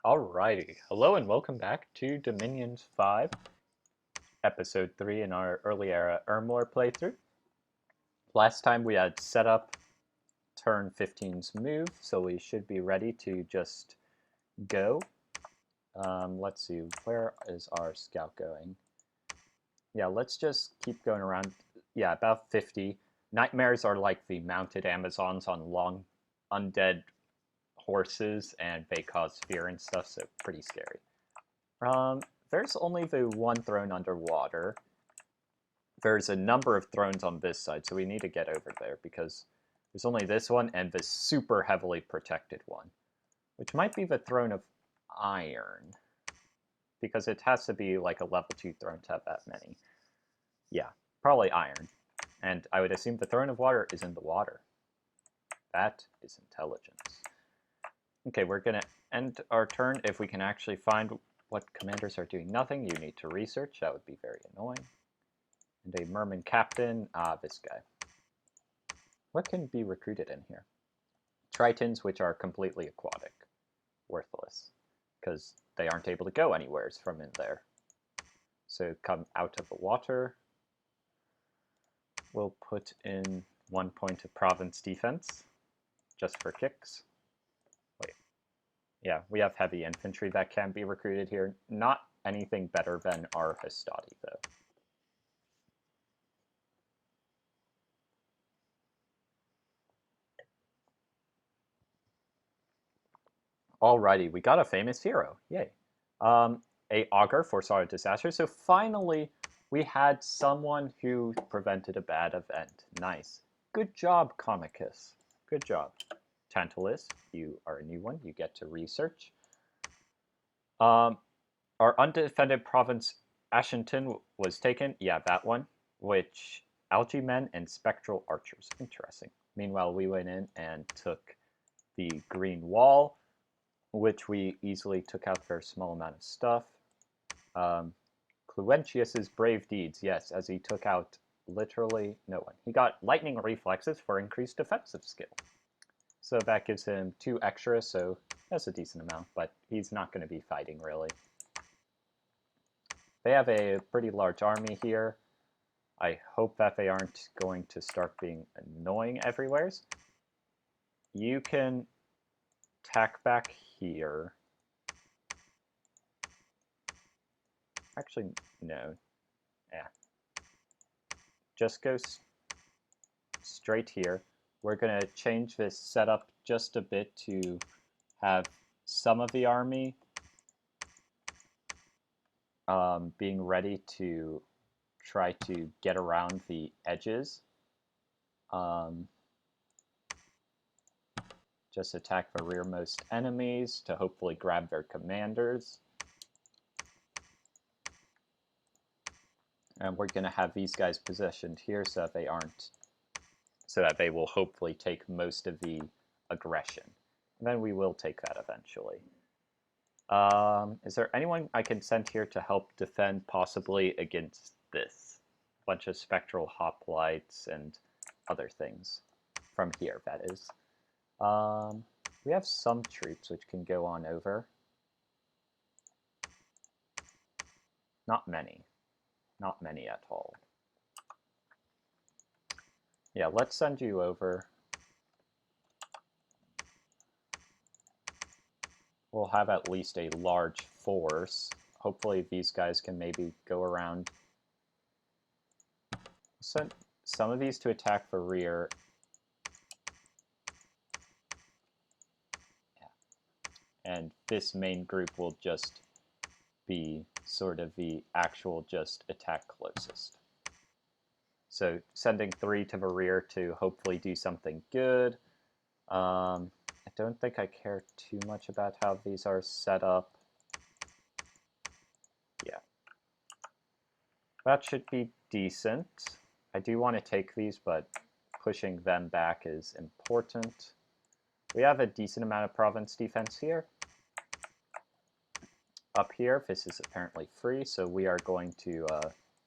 Alrighty, hello and welcome back to Dominions 5, Episode 3 in our early era Ermor playthrough. Last time we had set up turn 15's move, so we should be ready to just go. Let's see, where is our scout going? Yeah, let's just keep going around. Yeah, about 50. Nightmares are like the mounted Amazons on long undead horses, and they cause fear and stuff, so pretty scary. There's only the one throne underwater. There's a number of thrones on this side, so we need to get over there because there's only this one and the super heavily protected one, which might be the throne of iron because it has to be like a level 2 throne to have that many. Yeah, probably iron. And I would assume the throne of water is in the water. That is intelligence. Okay, we're going to end our turn. If we can actually find what commanders are doing nothing, you need to research. That would be very annoying. And a merman captain. This guy. What can be recruited in here? Tritons, which are completely aquatic. Worthless. Because they aren't able to go anywhere from in there. So come out of the water. We'll put in 1 point of province defense. Just for kicks. Wait. Yeah, we have heavy infantry that can be recruited here. Not anything better than our Hastati, though. Alrighty, we got a famous hero. Yay. A augur foresaw a disaster. So finally, we had someone who prevented a bad event. Nice. Good job, Comicus. Good job. Tantalus, you are a new one. You get to research. Our undefended province, Ashington, was taken. Yeah, that one. Which, algae men and spectral archers. Interesting. Meanwhile, we went in and took the green wall, which we easily took out for a small amount of stuff. Cluentius's brave deeds, yes, as he took out literally no one. He got lightning reflexes for increased defensive skill. So that gives him 2 extra, so that's a decent amount, but he's not going to be fighting, really. They have a pretty large army here. I hope that they aren't going to start being annoying everywhere. You can tack back here. Actually, no. Yeah. Just go straight here. We're going to change this setup just a bit to have some of the army being ready to try to get around the edges. Just attack the rearmost enemies to hopefully grab their commanders. And we're going to have these guys positioned here so that they will hopefully take most of the aggression. And then we will take that eventually. Is there anyone I can send here to help defend possibly against this? A bunch of spectral hoplites and other things. From here, that is. We have some troops which can go on over. Not many. Not many at all. Yeah, let's send you over. We'll have at least a large force. Hopefully these guys can maybe go around. Send some of these to attack the rear. Yeah. And this main group will just be sort of the actual just attack closest. So sending 3 to the rear to hopefully do something good. I don't think I care too much about how these are set up. Yeah. That should be decent. I do want to take these, but pushing them back is important. We have a decent amount of province defense here. Up here, this is apparently free, so we are going to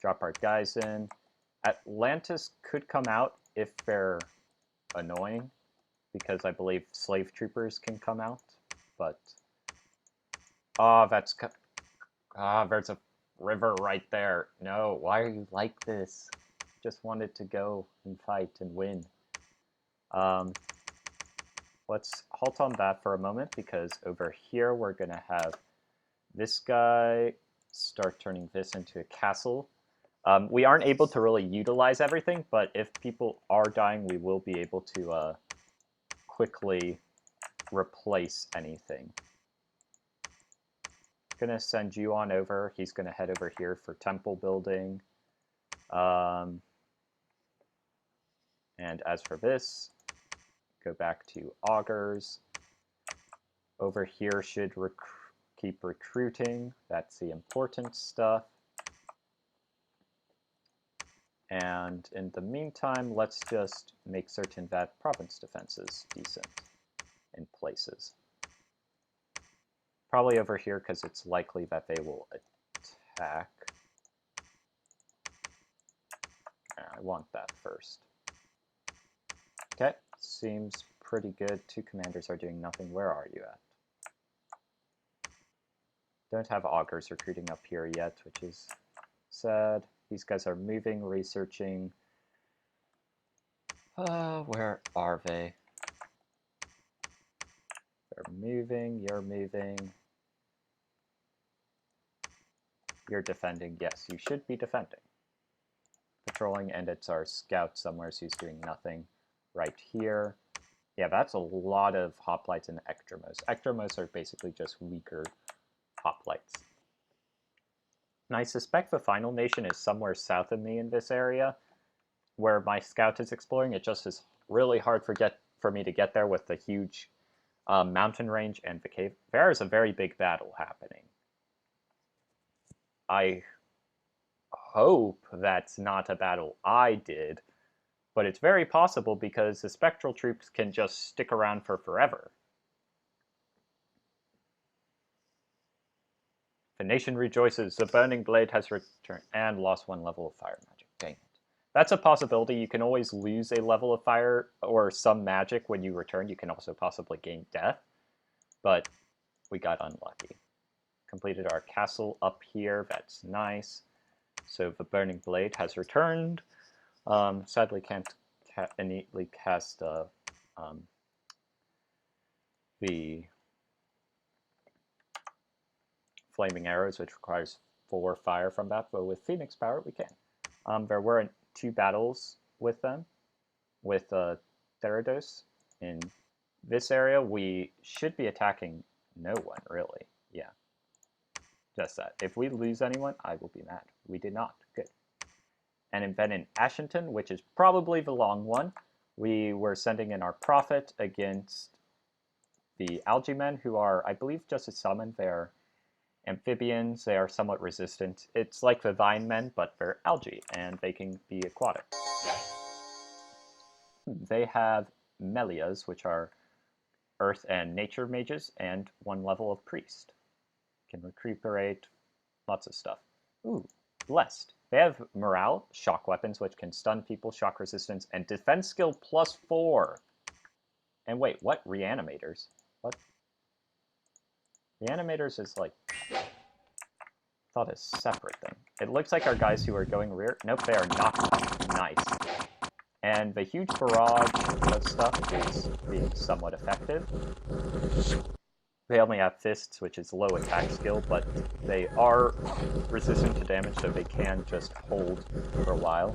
drop our guys in. Atlantis could come out if they're annoying, because I believe slave troopers can come out, but Oh, there's a river right there. No, why are you like this? Just wanted to go and fight and win. Let's halt on that for a moment, because over here we're going to have this guy start turning this into a castle. We aren't able to really utilize everything, but if people are dying, we will be able to quickly replace anything. Gonna send you on over. He's gonna head over here for temple building. And as for this, go back to augurs. Over here should keep recruiting. That's the important stuff. And in the meantime, let's just make certain that province defense is decent in places. Probably over here, because it's likely that they will attack. I want that first. Okay, seems pretty good. Two commanders are doing nothing. Where are you at? Don't have augurs recruiting up here yet, which is sad. These guys are moving, researching. Where are they? They're moving, you're moving. You're defending. Yes, you should be defending. Patrolling, and it's our scout somewhere, so he's doing nothing right here. Yeah, that's a lot of hoplites and ectromos. Ectromos are basically just weaker hoplites. And I suspect the final nation is somewhere south of me in this area, where my scout is exploring. It just is really hard for me to get there with the huge mountain range and the cave. There is a very big battle happening. I hope that's not a battle I did, but it's very possible because the spectral troops can just stick around for forever. The nation rejoices. The burning blade has returned and lost 1 level of fire magic. Dang it. That's a possibility. You can always lose a level of fire or some magic when you return. You can also possibly gain death, but we got unlucky. Completed our castle up here. That's nice. So the burning blade has returned. Sadly, can't innately cast the flaming arrows, which requires 4 fire from that, but with Phoenix power, we can. There were 2 battles with them, with Therodos. In this area, we should be attacking no one, really. Yeah. Just that. If we lose anyone, I will be mad. We did not. Good. And then in Ashington, which is probably the long one, we were sending in our prophet against the algae men, who are, I believe, just a summon. They're amphibians. They are somewhat resistant. It's like the vine men, but they're algae, and they can be aquatic. They have melias, which are earth and nature mages, and 1 level of priest. Can recuperate, lots of stuff. Ooh, blessed. They have morale, shock weapons, which can stun people, shock resistance, and defense skill +4. And wait, what? Reanimators? What? Reanimators is like, I thought a separate thing. It looks like our guys who are going rear. Nope, they are not. Nice. And the huge barrage of stuff is being somewhat effective. They only have fists, which is low attack skill, but they are resistant to damage, so they can just hold for a while.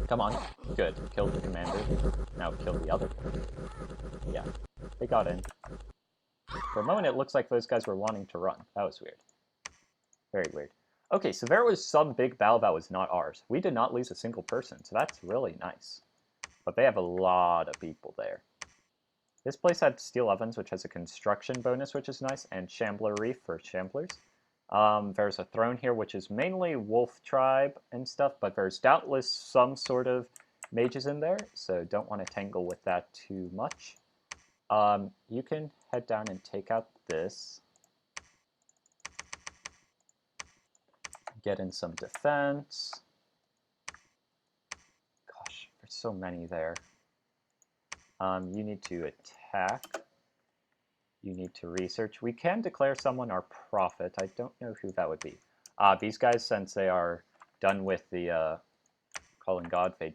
Come on. Good. Killed the commander. Now kill the other one. Yeah. They got in. For a moment, it looks like those guys were wanting to run. That was weird. Very weird. Okay, so there was some big battle that was not ours. We did not lose a single person, so that's really nice. But they have a lot of people there. This place had steel ovens, which has a construction bonus, which is nice, and shambler reef for shamblers. There's a throne here, which is mainly wolf tribe and stuff, but there's doubtless some sort of mages in there, so don't want to tangle with that too much. You can head down and take out this. Get in some defense. Gosh, there's so many there. You need to attack. You need to research. We can declare someone our prophet. I don't know who that would be. These guys, since they are done with the calling God, they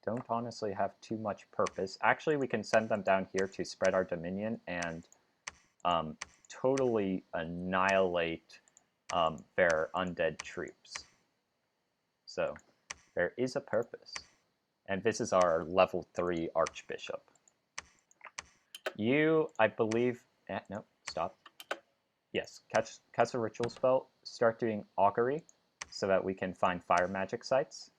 don't honestly have too much purpose. Actually, we can send them down here to spread our dominion and totally annihilate their undead troops. So there is a purpose. And this is our level 3 Archbishop. You, I believe... no, stop. Yes, cast a ritual spell. Start doing augury so that we can find fire magic sites.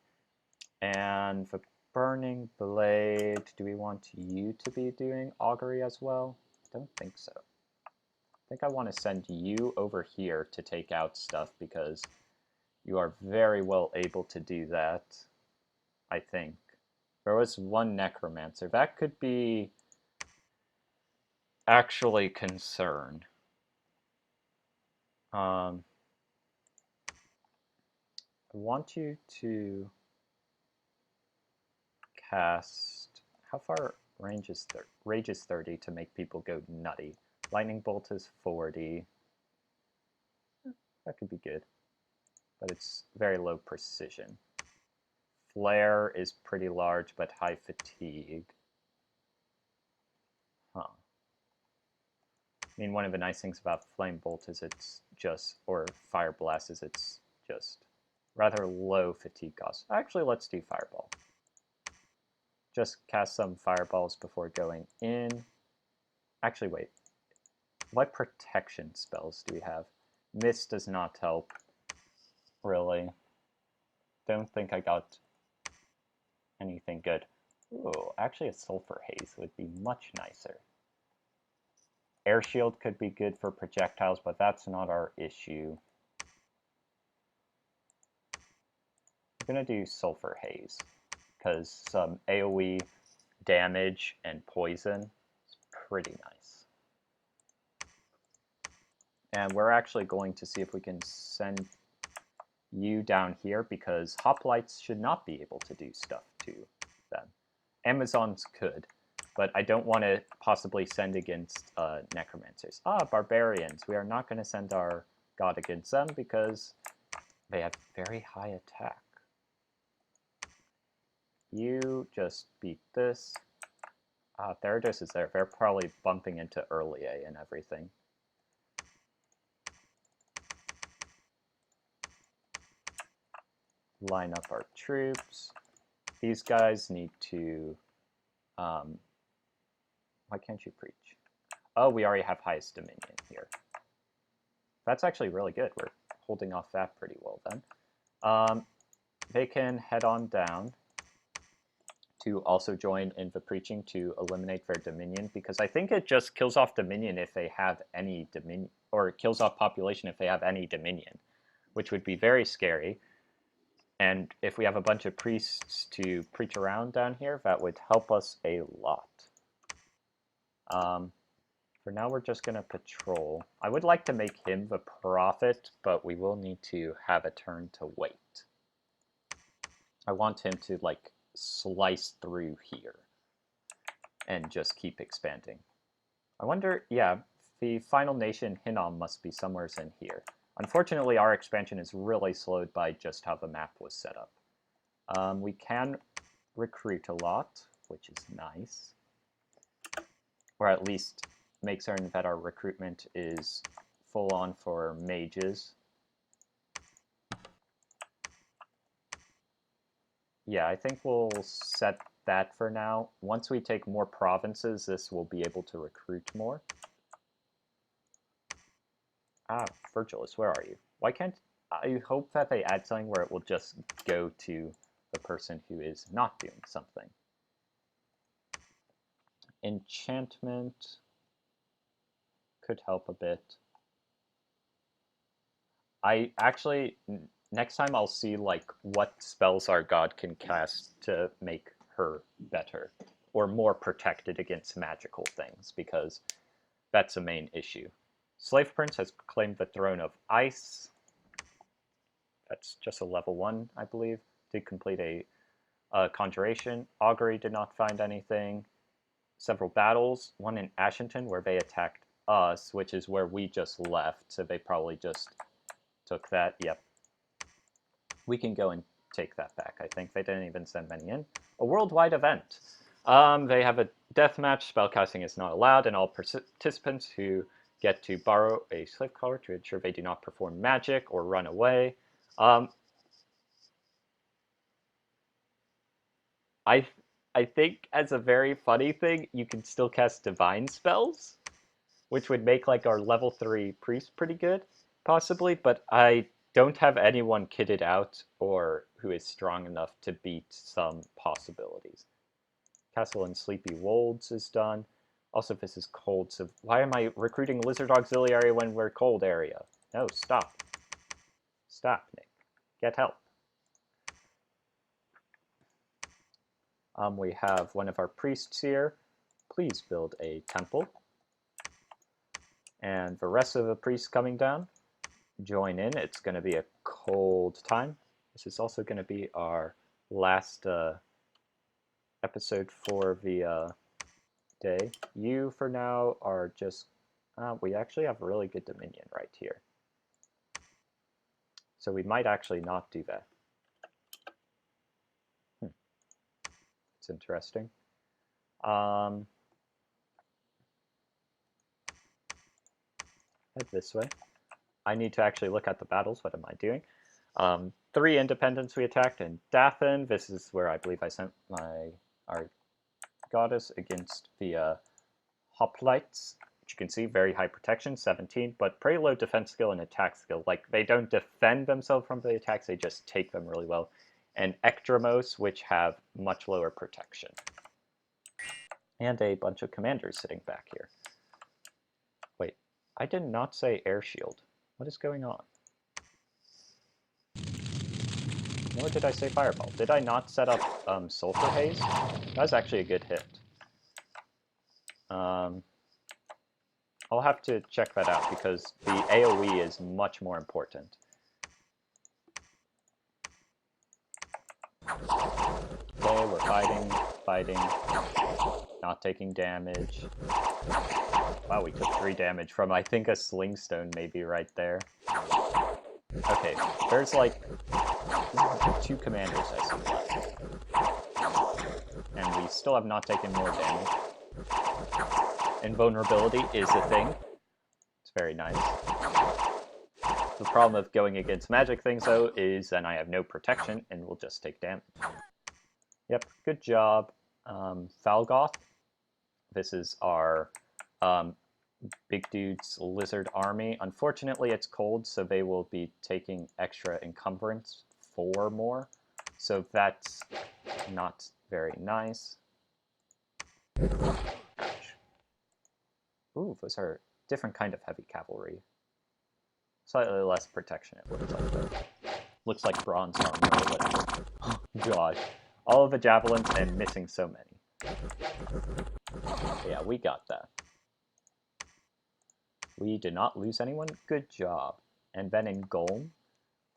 And the burning blade, do we want you to be doing augury as well? I don't think so. I think I want to send you over here to take out stuff because you are very well able to do that, I think. There was one necromancer. That could be actually concern. I want you to cast... How far range is Rage is 30 to make people go nutty. Lightning Bolt is 40. That could be good. But it's very low precision. Flare is pretty large, but high fatigue. Huh. I mean, one of the nice things about Flame Bolt is it's just, or Fire Blast is it's just rather low fatigue cost. Actually, let's do Fireball. Just cast some Fireballs before going in. Actually, wait. What protection spells do we have? Mist does not help, really. Don't think I got anything good. Ooh, actually a Sulfur Haze would be much nicer. Air Shield could be good for projectiles, but that's not our issue. I'm going to do Sulfur Haze, because some AoE damage and poison is pretty nice. And we're actually going to see if we can send you down here, because Hoplites should not be able to do stuff to them. Amazons could, but I don't want to possibly send against Necromancers. Barbarians. We are not going to send our god against them because they have very high attack. You just beat this. Therodos is there. They're probably bumping into early A and everything. Line up our troops. These guys need to... why can't you preach? Oh, we already have highest dominion here. That's actually really good. We're holding off that pretty well then. They can head on down to also join in the preaching to eliminate their dominion, because I think it just kills off dominion if they have any dominion, or it kills off population if they have any dominion, which would be very scary. And if we have a bunch of priests to preach around down here, that would help us a lot. For now, we're just going to patrol. I would like to make him the prophet, but we will need to have a turn to wait. I want him to, like, slice through here and just keep expanding. I wonder, yeah, the final nation, Hinnom, must be somewhere in here. Unfortunately, our expansion is really slowed by just how the map was set up. We can recruit a lot, which is nice. Or at least make certain that our recruitment is full on for mages. Yeah, I think we'll set that for now. Once we take more provinces, this will be able to recruit more. Virgilus, where are you? Why can't... I hope that they add something where it will just go to the person who is not doing something. Enchantment could help a bit. I actually... Next time I'll see, like, what spells our god can cast to make her better, or more protected against magical things, because that's a main issue. Slave Prince has claimed the throne of ice. That's just a level 1, I believe. Did complete a conjuration. Augury did not find anything. Several battles. One in Ashington where they attacked us, which is where we just left, so they probably just took that. Yep. We can go and take that back. I think they didn't even send many in. A worldwide event. They have a deathmatch. Spellcasting is not allowed, and all participants who get to borrow a slave collar to ensure they do not perform magic or run away. I think as a very funny thing, you can still cast divine spells, which would make like our level 3 priest pretty good, possibly, but I don't have anyone kitted out or who is strong enough to beat some possibilities. Castle in Sleepy Wolds is done. Also, this is cold, so why am I recruiting Lizard Auxiliary when we're cold area? No, stop. Stop, Nick. Get help. We have one of our priests here. Please build a temple. And the rest of the priests coming down, join in. It's going to be a cold time. This is also going to be our last episode for the day. You, for now, are just... we actually have really good dominion right here. So we might actually not do that. It's interesting. Head this way. I need to actually look at the battles. What am I doing? 3 independents we attacked in Dathan. This is where I believe I sent our goddess against the hoplites, which you can see very high protection, 17, but pretty low defense skill and attack skill. Like, they don't defend themselves from the attacks, they just take them really well. And Ektramos, which have much lower protection. And a bunch of commanders sitting back here. Wait, I did not say air shield. What is going on? Nor did I say fireball. Did I not set up sulfur haze? That was actually a good hit. I'll have to check that out because the AoE is much more important. Okay, we're fighting, not taking damage. Wow, we took 3 damage from, I think, a slingstone maybe right there. Okay, there's like 2 commanders I see left. And we still have not taken more damage. Invulnerability is a thing. It's very nice. The problem of going against magic things, though, is then I have no protection and will just take damage. Yep, good job. Falgoth. This is our big dude's lizard army. Unfortunately, it's cold, so they will be taking extra encumbrance 4 more. So that's not very nice. Ouch. Ooh, those are different kind of heavy cavalry. Slightly less protection, it looks like, though. Looks like bronze armor or whatever. Oh, gosh. All of the javelins and missing so many. Yeah, we got that. We did not lose anyone. Good job. And then in Golm,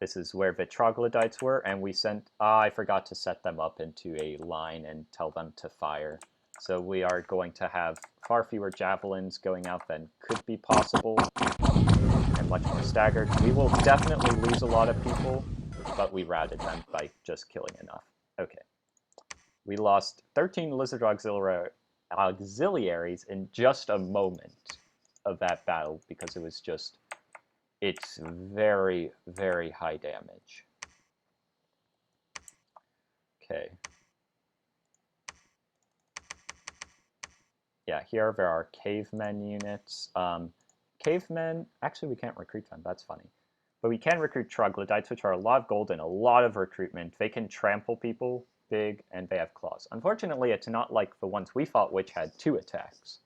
this is where the troglodytes were, and we sent... I forgot to set them up into a line and tell them to fire. So we are going to have far fewer javelins going out than could be possible, and much more staggered. We will definitely lose a lot of people, but we routed them by just killing enough. Okay. We lost 13 lizard auxiliaries in just a moment of that battle, because it was just... It's very, very high damage. Okay. Yeah, here there are cavemen units. Cavemen, actually we can't recruit them, that's funny. But we can recruit troglodytes, which are a lot of gold and a lot of recruitment. They can trample people big, and they have claws. Unfortunately, it's not like the ones we fought, which had 2 attacks.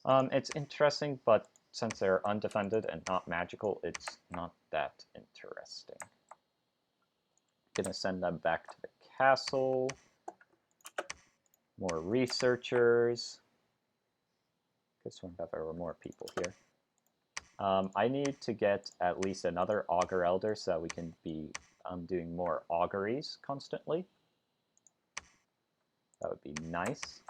It's interesting, but since they're undefended and not magical, it's not that interesting. Gonna send them back to the castle. More researchers. Guess there were more people here. I need to get at least another augur elder so that we can be doing more auguries constantly. That would be nice.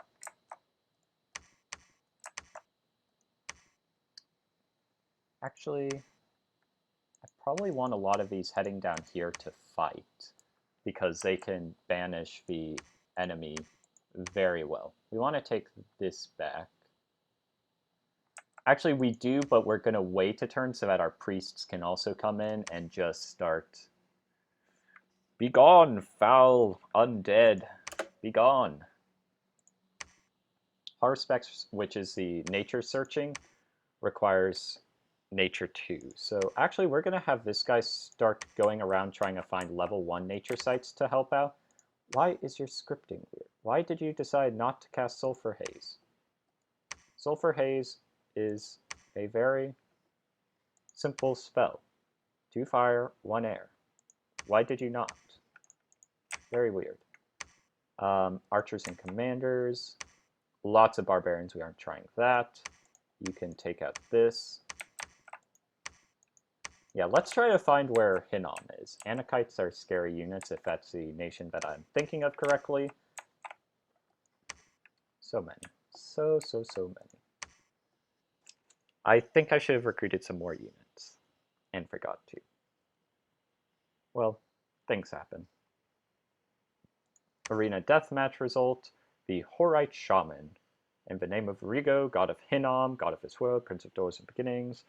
Actually, I probably want a lot of these heading down here to fight, because they can banish the enemy very well. We want to take this back. Actually, we do, but we're going to wait a turn so that our priests can also come in and just start. Be gone, foul undead. Be gone. Haruspex, which is the nature searching, requires nature 2. So actually, we're going to have this guy start going around trying to find level 1 nature sites to help out. Why is your scripting weird? Why did you decide not to cast Sulfur Haze? Sulfur Haze is a very simple spell. 2 fire, 1 air. Why did you not? Very weird. Archers and commanders. Lots of barbarians, we aren't trying that. You can take out this. Yeah, let's try to find where Hinnom is. Anakites are scary units, if that's the nation that I'm thinking of correctly. So many. So many. I think I should have recruited some more units, and forgot to. Well, things happen. Arena deathmatch result, the Horite Shaman. In the name of Rigo, god of Hinnom, god of this world, prince of doors and beginnings.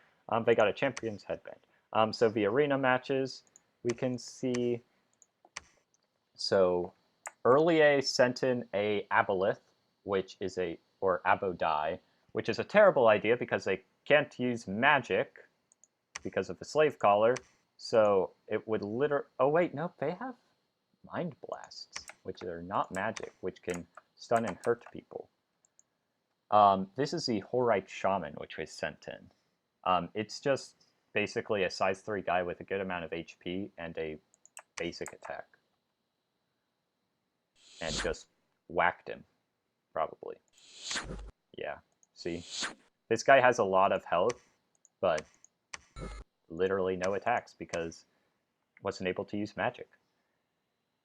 They got a champion's headband. So the arena matches, we can see, so Earlier sent in a Aboleth, which is or Abodai, which is a terrible idea because they can't use magic because of the slave collar. So it would oh wait, no, they have mind blasts, which are not magic, which can stun and hurt people. This is the Horite Shaman, which was sent in. It's just basically a size 3 guy with a good amount of HP and a basic attack. And just whacked him, probably. Yeah, see? This guy has a lot of health, but literally no attacks because wasn't able to use magic.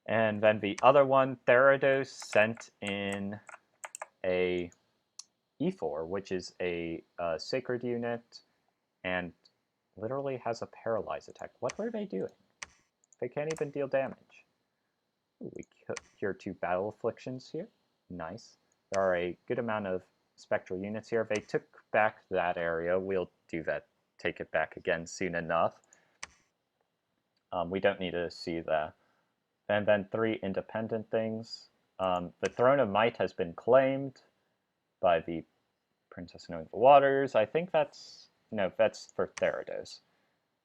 And then the other one, Therodos, sent in a E4, which is a sacred unit, and literally has a paralyze attack. What were they doing? They can't even deal damage. Ooh, we cure 2 battle afflictions here. Nice. There are a good amount of spectral units here. They took back that area. We'll do that, take it back again soon enough. We don't need to see that. And then 3 independent things. The Throne of Might has been claimed by the Princess Knowing the Waters. I think that's... No, that's for Therodos.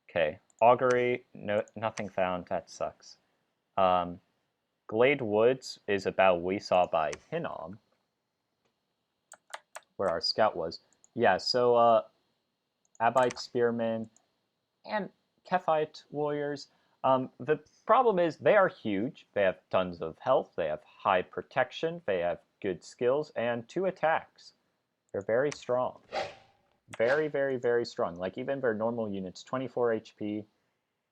Okay. Augury, no, nothing found. That sucks. Glade Woods is a battle we saw by Hinnom, where our scout was. Yeah, so Abite Spearmen and Kephite Warriors. The problem is they are huge. They have tons of health. They have high protection. They have good skills and 2 attacks. They're very strong. Very, very, very strong. Like even their normal units, 24 HP.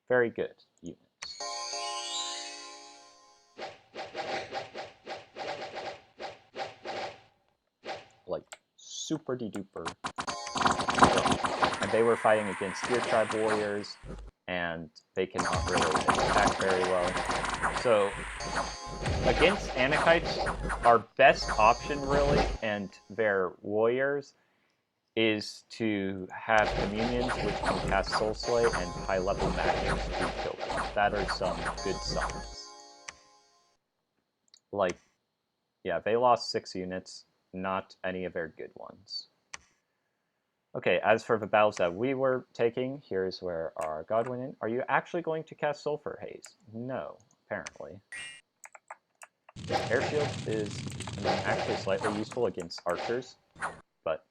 Very good units. Like super de-duper. And they were fighting against Deer Tribe warriors, and they cannot really attack very well. So against Anakites, our best option really, and their warriors, is to have communions which can cast Soul Slay and high-level magic to kill them. That are some good summons. Like, yeah, they lost 6 units, not any of their good ones. Okay, as for the battles that we were taking, here's where our god went in. Are you actually going to cast Sulfur Haze? No, apparently. Air Shield is, actually slightly useful against archers, but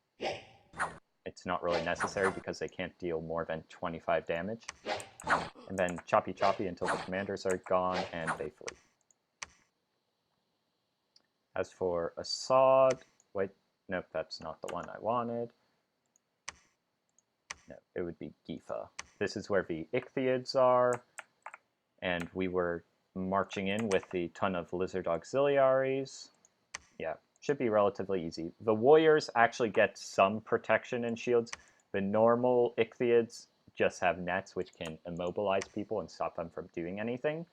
it's not really necessary because they can't deal more than 25 damage. And then choppy until the commanders are gone and they flee. As for Assad, wait, nope, that's not the one I wanted. No, it would be Gifa. This is where the Ichthyids are, and we were marching in with the ton of lizard auxiliaries. Yeah, should be relatively easy. The warriors actually get some protection and shields, The normal ichthyids just have nets which can immobilize people and stop them from doing anything.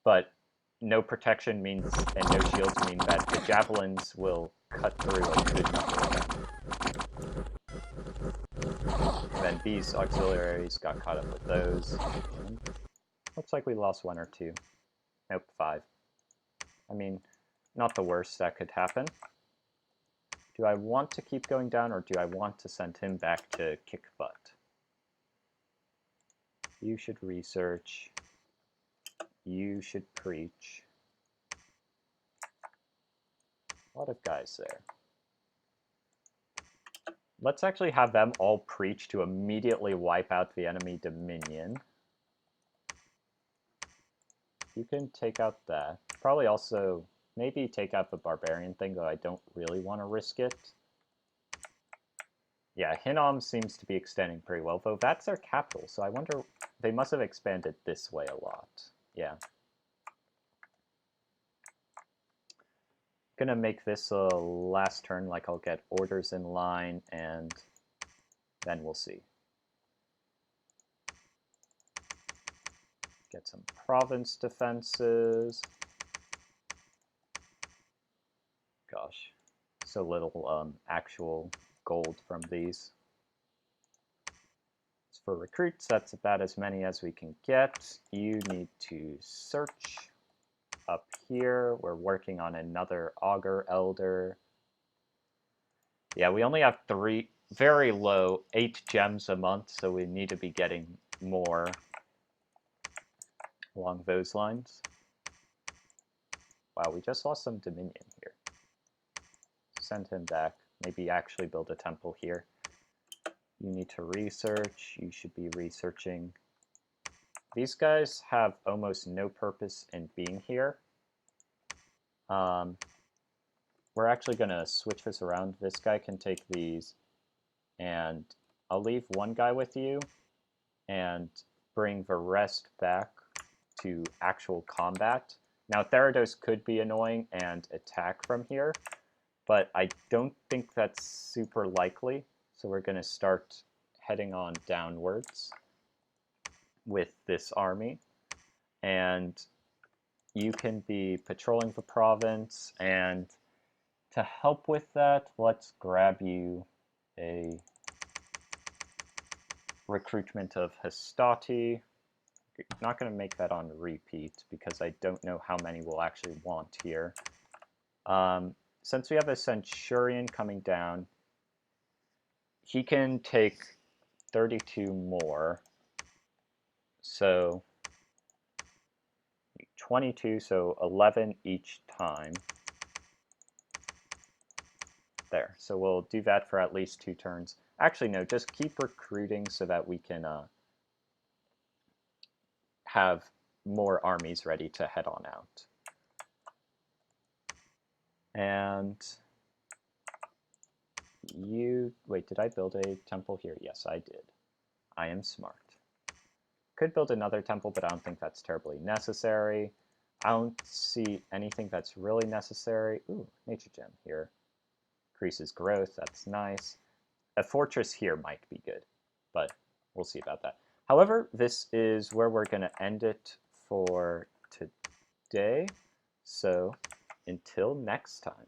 But no protection means, and no shields mean that the javelins will cut through a good number of them. And then these auxiliaries got caught up with those. And looks like we lost 1 or 2. Nope, 5. I mean, not the worst that could happen. Do I want to keep going down, or do I want to send him back to kick butt? You should research. You should preach. A lot of guys there. Let's actually have them all preach to immediately wipe out the enemy Dominion. You can take out that. Probably also maybe take out the barbarian thing, though I don't really want to risk it. Yeah, Hinnom seems to be extending pretty well, though that's their capital, so I wonder, they must have expanded this way a lot. Yeah. Gonna make this a last turn, like I'll get orders in line, and then we'll see. Get some province defenses. Gosh, so little actual gold from these. As for recruits, that's about as many as we can get. You need to search. Up here, we're working on another Augur Elder. Yeah, we only have 3, very low, 8 gems a month, so we need to be getting more along those lines. Wow, we just lost some Dominion here. Send him back. Maybe actually build a temple here. You need to research. You should be researching. These guys have almost no purpose in being here. We're actually going to switch this around. This guy can take these, and I'll leave one guy with you and bring the rest back to actual combat. Now, Therodos could be annoying and attack from here, but I don't think that's super likely, so we're going to start heading on downwards with this army, and you can be patrolling the province, and to help with that, let's grab you a recruitment of Hastati. Not going to make that on repeat because I don't know how many we'll actually want here. Since we have a Centurion coming down, he can take 32 more. So 22, so 11 each time. There, so we'll do that for at least 2 turns. Actually, no, just keep recruiting so that we can have more armies ready to head on out. And you, wait, did I build a temple here? Yes, I did. I am smart. Could build another temple, but I don't think that's terribly necessary. I don't see anything that's really necessary. Ooh, nature gem here. Increases growth, that's nice. A fortress here might be good, but we'll see about that. However, this is where we're going to end it for today. So until next time.